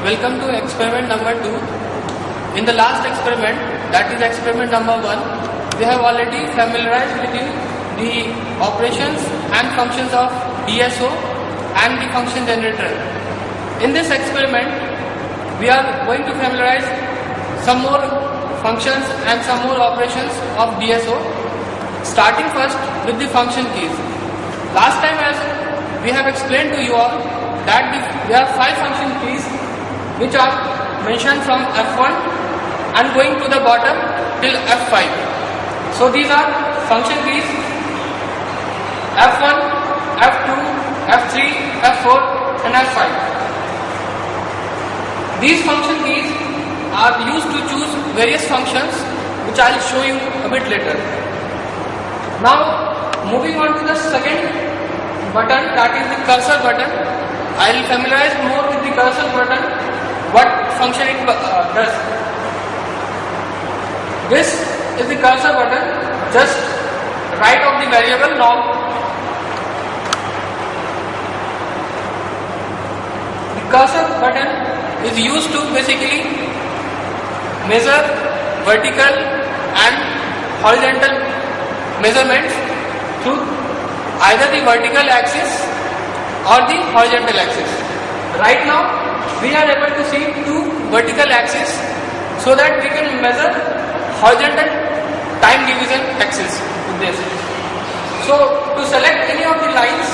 Welcome to experiment number 2. In the last experiment, that is experiment number 1, we have already familiarized with you the operations and functions of DSO and the function generator. In this experiment, we are going to familiarize some more functions and some more operations of DSO, starting first with the function keys. Last time, as we have explained to you all, that we have 5 function keys which are mentioned from F1 and going to the bottom till F5. So these are function keys F1, F2, F3, F4 and F5. These function keys are used to choose various functions which I will show you a bit later. Now moving on to the second button, that is the cursor button. I will familiarize more with the cursor button, what function it does. This is the cursor button, just right of the variable knob. The cursor button is used to basically measure vertical and horizontal measurements through either the vertical axis or the horizontal axis. Right now we are able to see 2 vertical axes so that we can measure horizontal time division axis with this. So to select any of the lines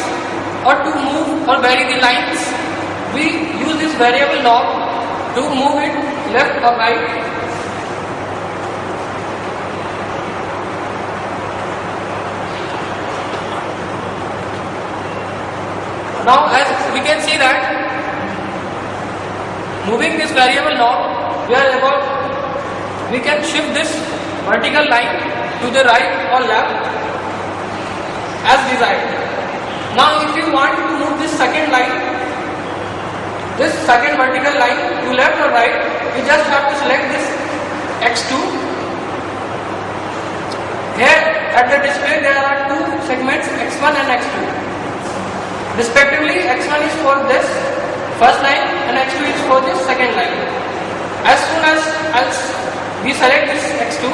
or to move or vary the lines, we use this variable knob to move it left or right. Now as we can see that moving this variable knob, we can shift this vertical line to the right or left as desired. Now if you want to move this second line, this second vertical line to left or right, you just have to select this X2. Here at the display there are 2 segments, X1 and X2. Respectively, X1 is for this first line and X2 is for this second line. As soon as we select this X2,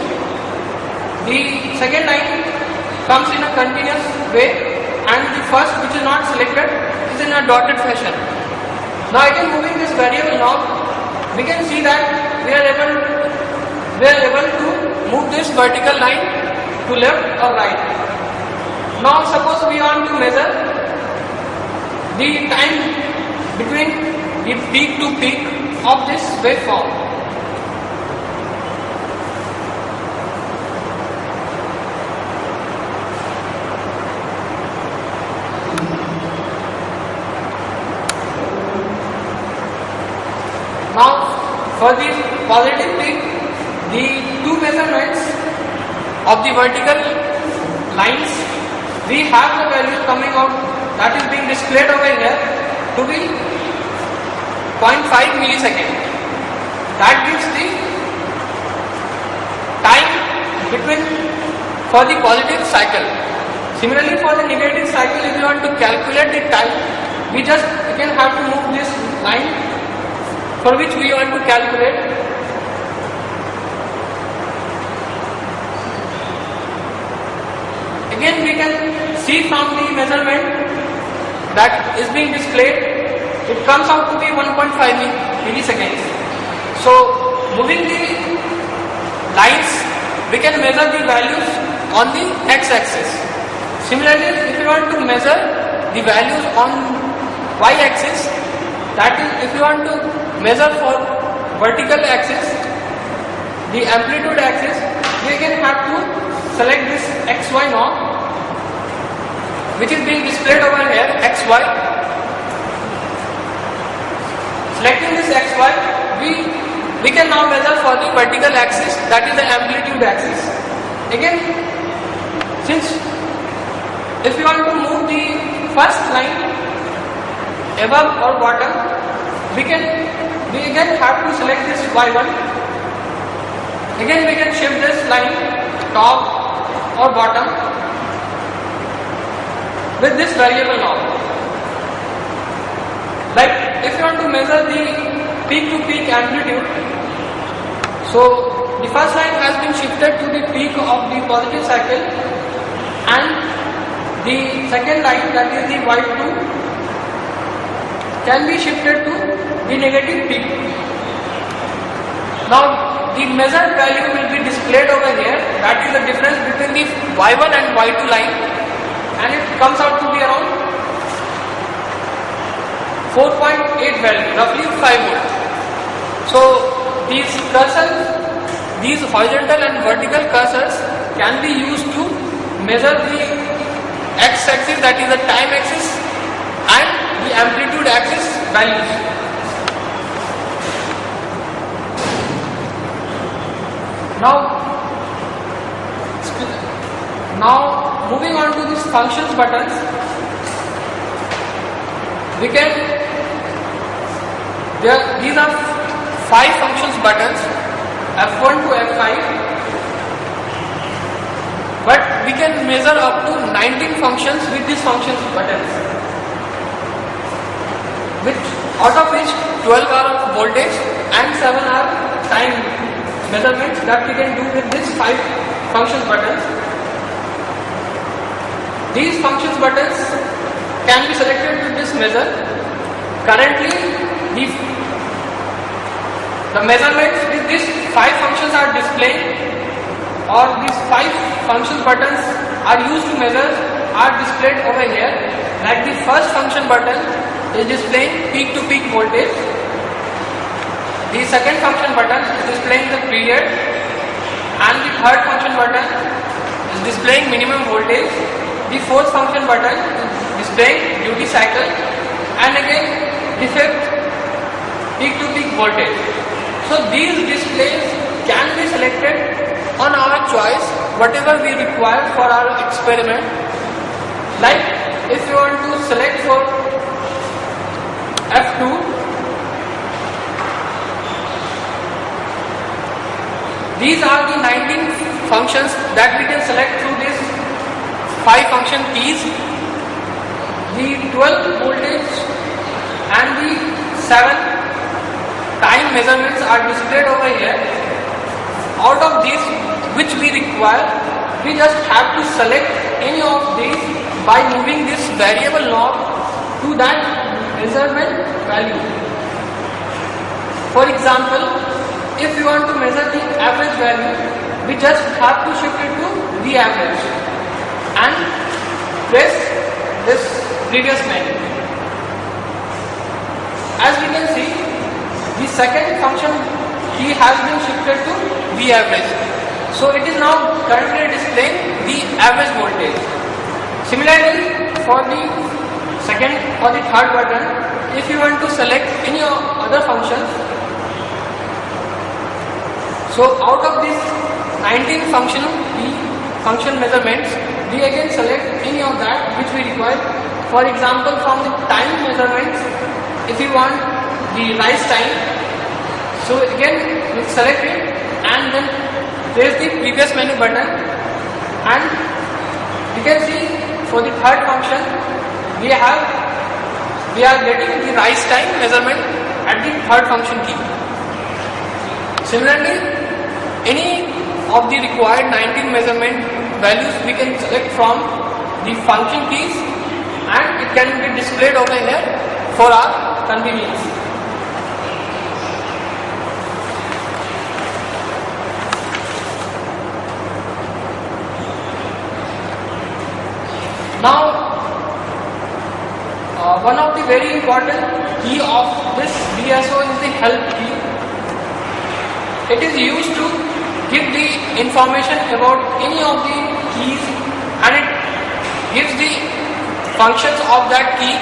the second line comes in a continuous way and the first, which is not selected, is in a dotted fashion. Now again moving this variable knob, we can see that we are able to move this vertical line to left or right. Now suppose we want to measure the time between the peak to peak of this waveform. Now for the positive peak, the 2 measurements of the vertical lines, we have the value coming out that is being displayed over here to be 0.5 millisecond. That gives the time between for the positive cycle. Similarly for the negative cycle, if you want to calculate the time, we can have to move this line for which we want to calculate. Again we can see from the measurement that is being displayed, it comes out to be 1.5 milliseconds. So moving the lines, we can measure the values on the x-axis. Similarly, if you want to measure the values on y-axis, that is, if you want to measure for vertical axis, the amplitude axis, we again have to select this xy knob, which is being displayed over here, xy. Selecting this xy, we can now measure for the vertical axis, that is the amplitude axis. Again, since if you want to move the first line above or bottom, we again have to select this y1. Again we can shift this line top or bottom with this variable knob. Like if you want to measure the peak to peak amplitude. So the first line has been shifted to the peak of the positive cycle, and the second line, that is the Y2, can be shifted to the negative peak. Now the measured value will be displayed over here. That is the difference between the Y1 and Y2 line, and it comes out to be around 4.8 value, roughly 5 volt. So these cursors, these horizontal and vertical cursors, can be used to measure the x-axis, that is the time axis, and the amplitude axis values. Now moving on to these functions buttons, these are 5 functions buttons, F1 to F5, but we can measure up to 19 functions with these functions buttons, out of which 12 are of voltage and 7 are time measurements that we can do with these 5 functions buttons. These functions buttons can be selected with this measure. Currently, the measurements with these 5 functions are displayed, or these 5 function buttons are used to measure, are displayed over here. Like the first function button is displaying peak to peak voltage. The second function button is displaying the period, and the third function button is displaying minimum voltage. The fourth function button is displaying duty cycle, and again the fifth peak to peak voltage. So these displays can be selected on our choice, whatever we require for our experiment. Like if you want to select for F2, these are the 19 functions that we can select through these 5 function keys. The 12 voltage and the 7 time measurements are displayed over here. Out of these which we require, we just have to select any of these by moving this variable knob to that measurement value. For example, if we want to measure the average value, we just have to shift it to the average and press this previous menu. As we can see, the second function key has been shifted to V average. So it is now currently displaying the average voltage. Similarly, for the second or the third button, if you want to select any other function, so out of these 19 function measurements, we again select any of that which we require. For example, from the time measurements, if you want the rise time, so again we select it and then press the previous menu button, and you can see for the third function we are getting the rise time measurement at the third function key. Similarly, any of the required 19 measurement values we can select from the function keys, and it can be displayed over here for our convenience. Now, one of the very important key of this DSO is the help key. It is used to give the information about any of the keys, and it gives the functions of that key,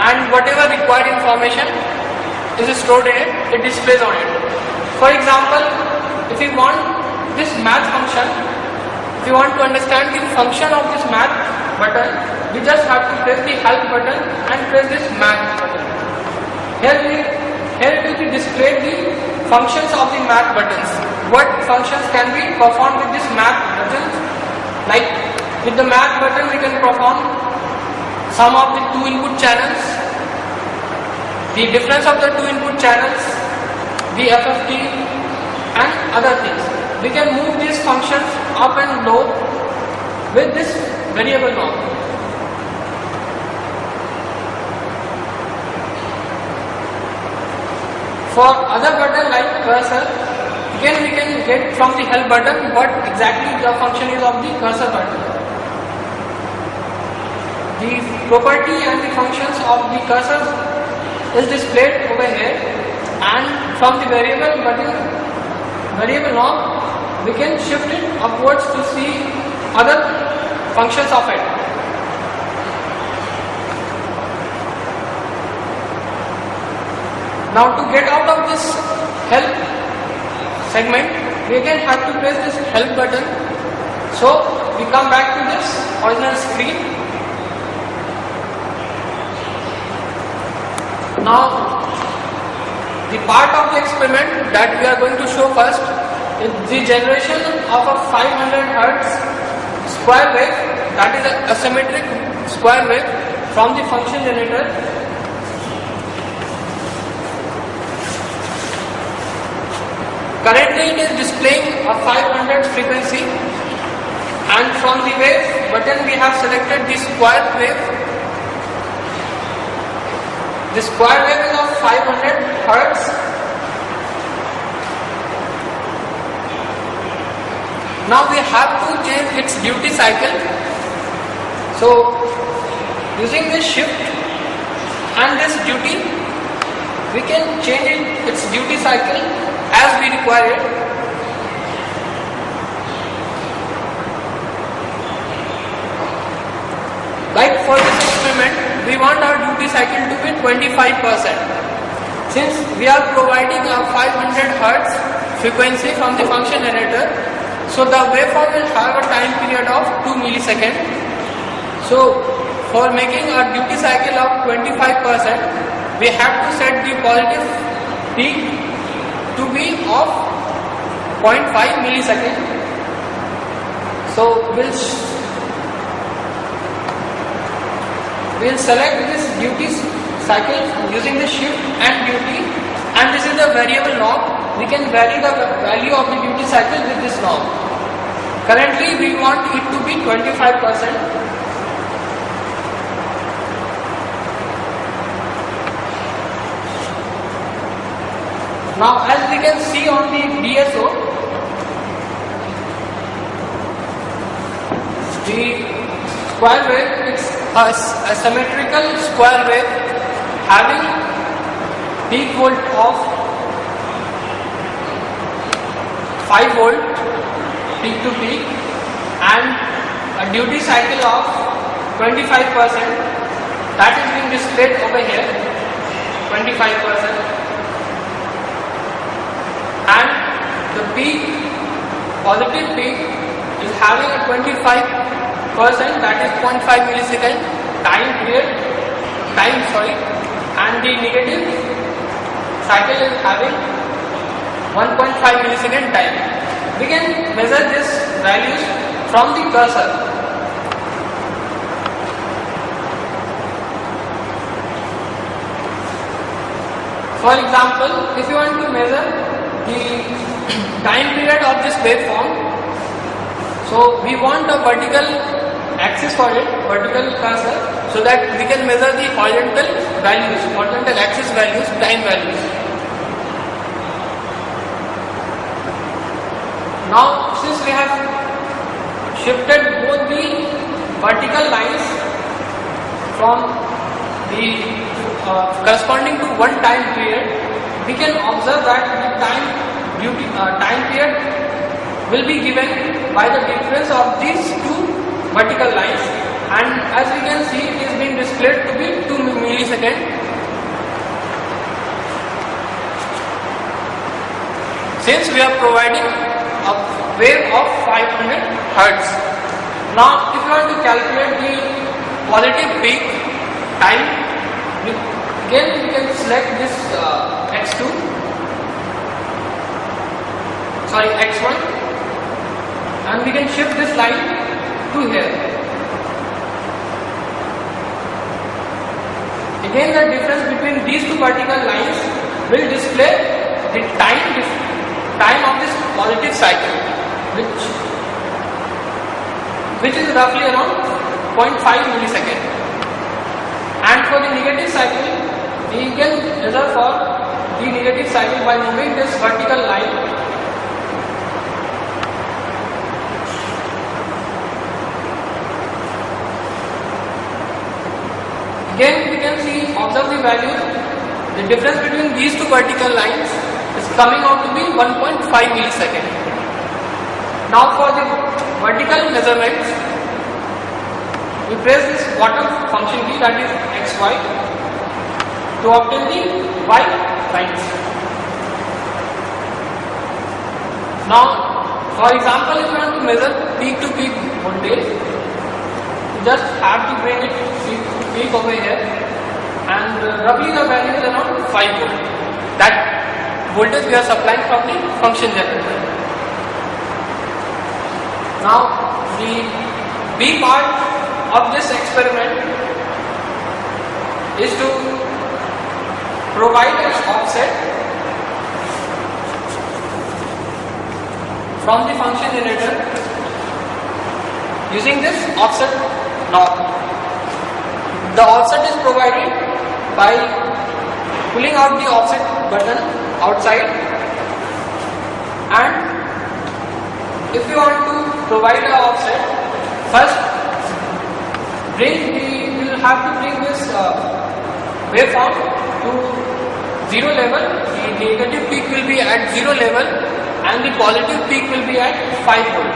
and whatever required information is stored in it, it displays on it. For example, if you want this math function, if you want to understand the function of this math button, we just have to press the help button and press this math button. Here it will be displayed the functions of the math buttons. What functions can be performed with this math buttons? Like with the math button we can perform some of the 2 input channels, the difference of the two input channels, the FFT and other things. We can move these functions up and low with this variable knob. For other button like cursor, again we can get from the help button what exactly the function is of the cursor button. The property and the functions of the cursor is displayed over here, and from the variable knob we can shift it upwards to see other functions of it. Now to get out of this help segment, we again have to press this help button. So we come back to this original screen. Now the part of the experiment that we are going to show first is the generation of a 500 Hz square wave, that is a asymmetric square wave from the function generator. Currently it is displaying a 500 frequency, and from the wave button we have selected the square wave. The square wave is of 500 Hz. Now we have to change its duty cycle. So using this shift and this duty, we can change its duty cycle as we require it. Like for this experiment, we want our duty cycle to be 25%. Since we are providing a 500 Hz frequency from the function generator, so the waveform will have a time period of 2 milliseconds. So for making our duty cycle of 25%, we have to set the positive peak to be of 0.5 milliseconds. So we'll select this duty cycle using the shift and duty, and this is the variable knob. We can vary the value of the duty cycle with this knob. Currently we want it to be 25%. Now as we can see on the DSO, the square wave is a symmetrical square wave having peak volt of 5 volt peak to peak and a duty cycle of 25%, that is being displayed over here, 25%. And the peak, positive peak, is having a 25%, that is 0.5 millisecond and the negative cycle is having 1.5 millisecond time. We can measure these values from the cursor. For example, if you want to measure the time period of this waveform, so we want a vertical axis for it, vertical cursor, so that we can measure the horizontal values, horizontal axis values, time values. Now since we have shifted both the vertical lines from the corresponding to one time period, we can observe that the time period will be given by the difference of these two vertical lines, and as we can see it is being displayed to be 2 milliseconds. Since we are providing a wave of 500 Hz. Now if you want to calculate the positive peak time, again we can select this X1, and we can shift this line to here. Again Again, the difference between these two vertical lines will display the time of this positive cycle, which is roughly around 0.5 millisecond. And for the negative cycle, we can measure for the negative cycle by moving this vertical line. Again, we can observe the value. The difference between these two vertical lines is coming out to be 1.5 millisecond. Now for the vertical measurements, we press this bottom function key, that is xy, to obtain the y lines. Now, for example, if you want to measure peak to peak voltage, you just have to bring it peak over here, and roughly the value is around 5 volt. That voltage we are supplying from the function generator. Now, the B part of this experiment is to provide an offset from the function generator using this offset knob. The offset is provided by pulling out the offset button outside, and if you want to provide an offset, first we will have to bring this waveform to 0 level. The negative peak will be at 0 level and the positive peak will be at 5 volt.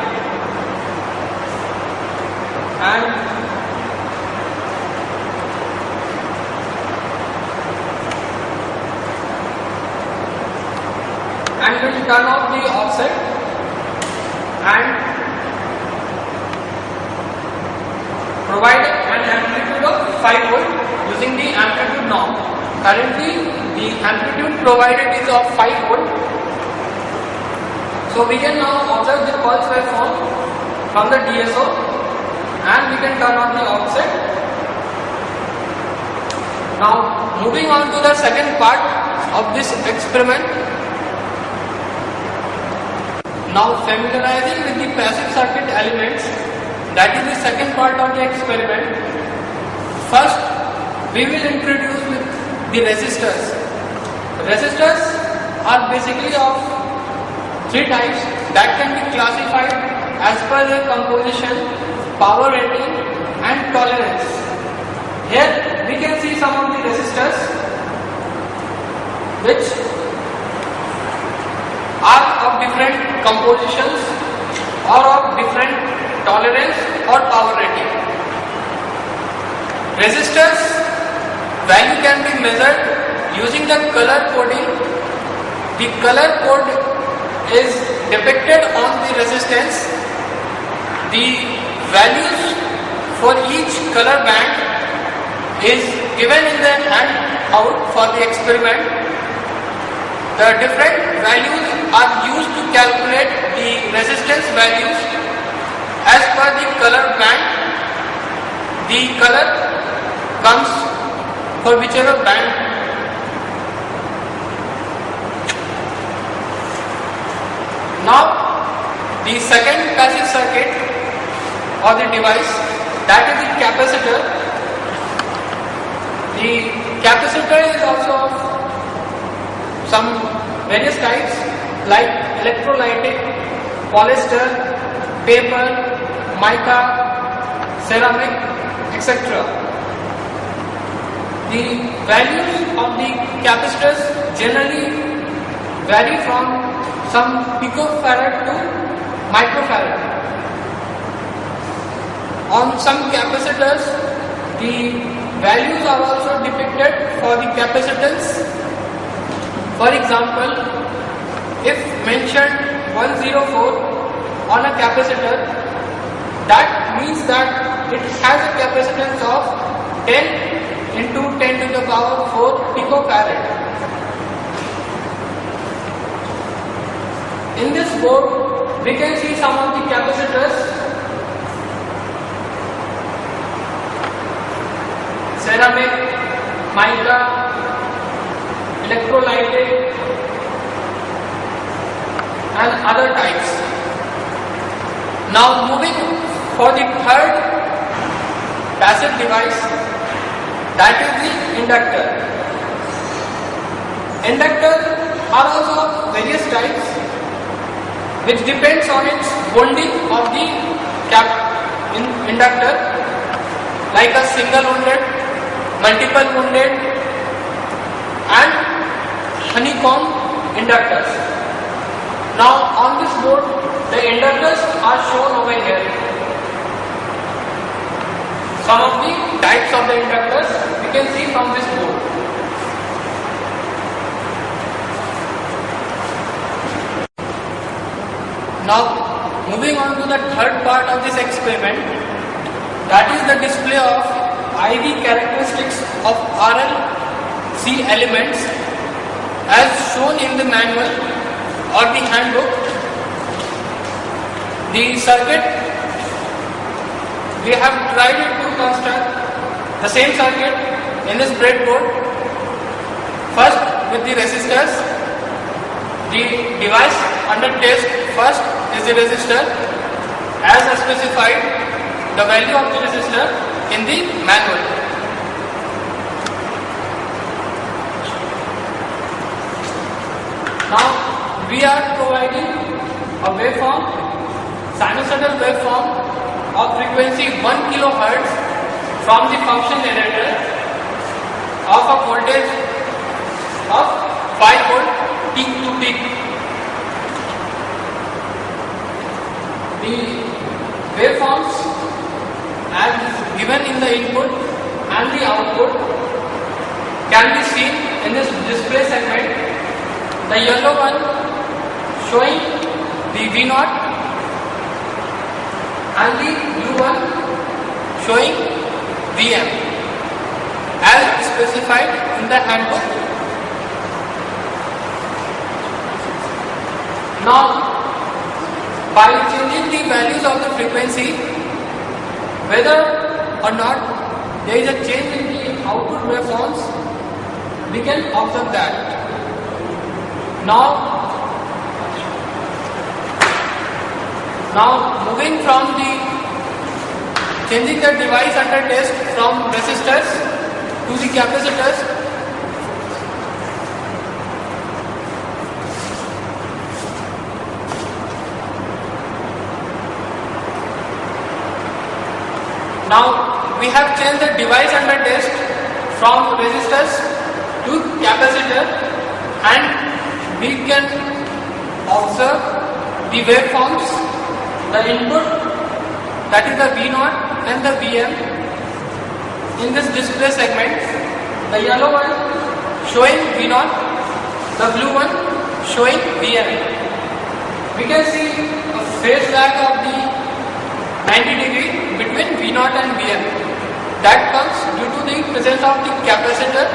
And we'll turn off the offset and provide an amplitude of 5 volt using the amplitude knob. Currently, the amplitude provided is of 5 volt. So we can now observe the pulse waveform from the DSO, and we can turn on the offset. Now, moving on to the second part of this experiment. Now, familiarizing with the passive circuit elements, that is the second part of the experiment. First, we will introduce with the resistors. Resistors are basically of 3 types that can be classified as per their composition, power rating and tolerance. Here we can see some of the resistors which are of different compositions or of different tolerance or power rating. Resistors value can be measured using the color coding. The color code is depicted on the resistance. The values for each color band is given in the handout for the experiment. The different values are used to calculate the resistance values as per the color band. The color comes for whichever band. Now, the second passive circuit or the device, that is the capacitor. The capacitor is also of some various types like electrolytic, polyester, paper, mica, ceramic, etc. The values of the capacitors generally vary from some picofarad to microfarad. On some capacitors, the values are also depicted for the capacitance. For example, if mentioned 104 on a capacitor, that means that it has a capacitance of 10 into 10 to the power 4 picofarad. In this board, we can see some of the capacitors. Ceramic, mica, electrolytic and other types. Now moving for the third passive device, that is the inductor. Inductors are also of various types which depends on its bonding of the inductor, like a single wounded, multiple wounded and honeycomb inductors. Now on this board the inductors are shown over here. Some of the types of the inductors we can see from this board. Now moving on to the third part of this experiment, that is the display of IV characteristics of RLC elements as shown in the manual or the handbook. The circuit, we have tried to construct the same circuit in this breadboard. First with the resistors, the device under test first is the resistor as specified the value of the resistor in the manual. Now we are providing a waveform, sinusoidal waveform of frequency 1 kHz from the function generator of a voltage of 5 volt peak to peak. The waveforms as given in the input and the output can be seen in this display segment. The yellow one showing the V0 and the blue one showing VM as specified in the handbook. Now by changing the values of the frequency, whether or not there is a change in the output waveforms, we can observe that. Now moving from the changing the device under test from resistors to the capacitors. Now we have changed the device under test from resistors to capacitor, and we can observe the waveforms, the input, that is the V0 and the VM in this display segment. The yellow one showing V0, the blue one showing VM. We can see a phase lag of the 90 degree between V0 and VM. That comes due to the presence of the capacitor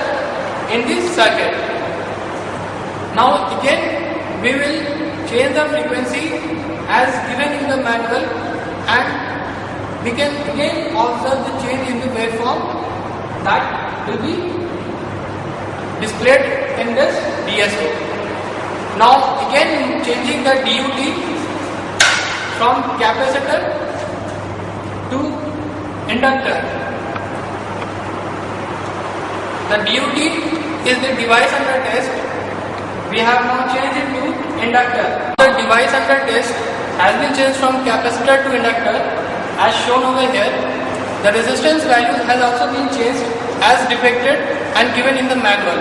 in this circuit. Now again we will change the frequency as given in the manual, and we can again observe the change in the waveform that will be displayed in this DSO. Now again changing the DUT from capacitor to inductor. The DUT is the device under test. We have now changed it to inductor. The device under test has been changed from capacitor to inductor as shown over here. The resistance value has also been changed as depicted and given in the manual.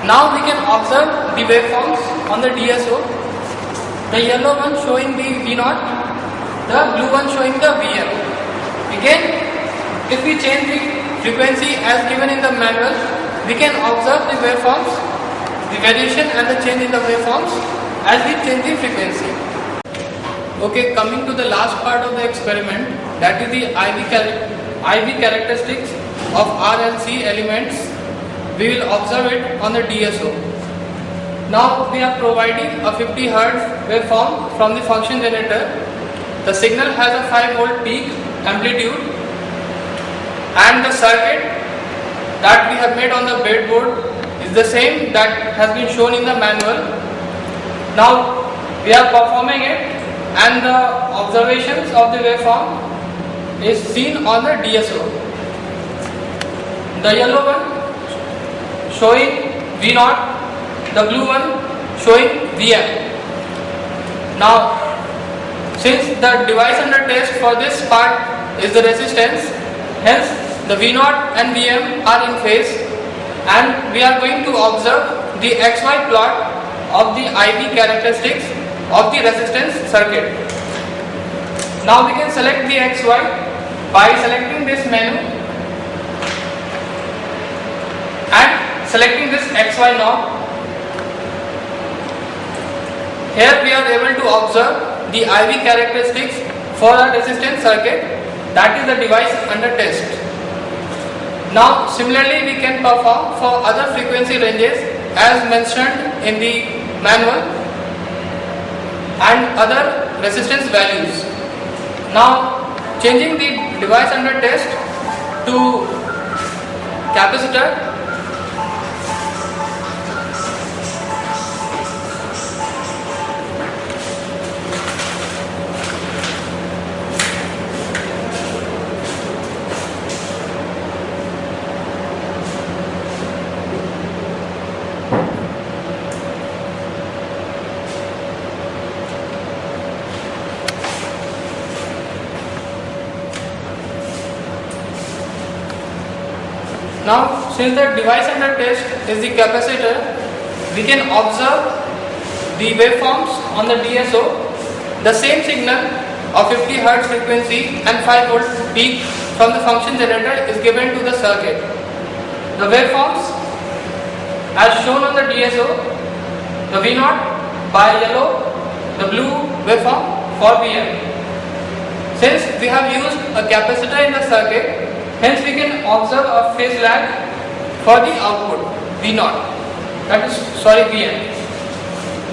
Now we can observe the waveforms on the DSO. The yellow one showing the V0, the blue one showing the VM. Again, if we change the frequency as given in the manual, we can observe the waveforms, the variation and the change in the waveforms as we change the frequency. Okay, coming to the last part of the experiment, that is the IV characteristics of RLC elements. We will observe it on the DSO. Now we are providing a 50 Hz waveform from the function generator. The signal has a 5 volt peak amplitude, and the circuit that we have made on the breadboard is the same that has been shown in the manual. Now we are performing it, and the observations of the waveform is seen on the DSO. The yellow one showing V0, the blue one showing VM. Now, since the device under test for this part is the resistance, hence the V0 and VM are in phase, and we are going to observe the XY plot of the IV characteristics of the resistance circuit. Now we can select the XY by selecting this menu and selecting this XY knob. Here we are able to observe the IV characteristics for a resistance circuit, that is the device under test. Now similarly we can perform for other frequency ranges as mentioned in the manual and other resistance values. Now changing the device under test to capacitor. Now, since the device under test is the capacitor, we can observe the waveforms on the DSO. The same signal of 50 Hz frequency and 5 volt peak from the function generator is given to the circuit. The waveforms as shown on the DSO, the V0 by yellow, the blue waveform for VM. Since we have used a capacitor in the circuit, hence we can observe a phase lag for the output V0, VM.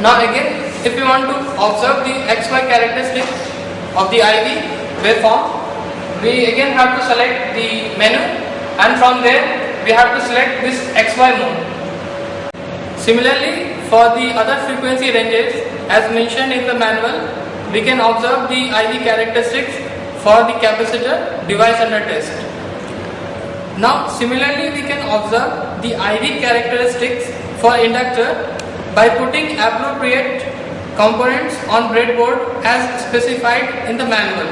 Now again, if we want to observe the XY characteristics of the IV waveform, we again have to select the menu, and from there we have to select this XY mode. Similarly, for the other frequency ranges as mentioned in the manual, we can observe the IV characteristics for the capacitor device under test. Now similarly we can observe the IV characteristics for inductor by putting appropriate components on breadboard as specified in the manual.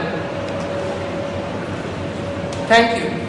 Thank you.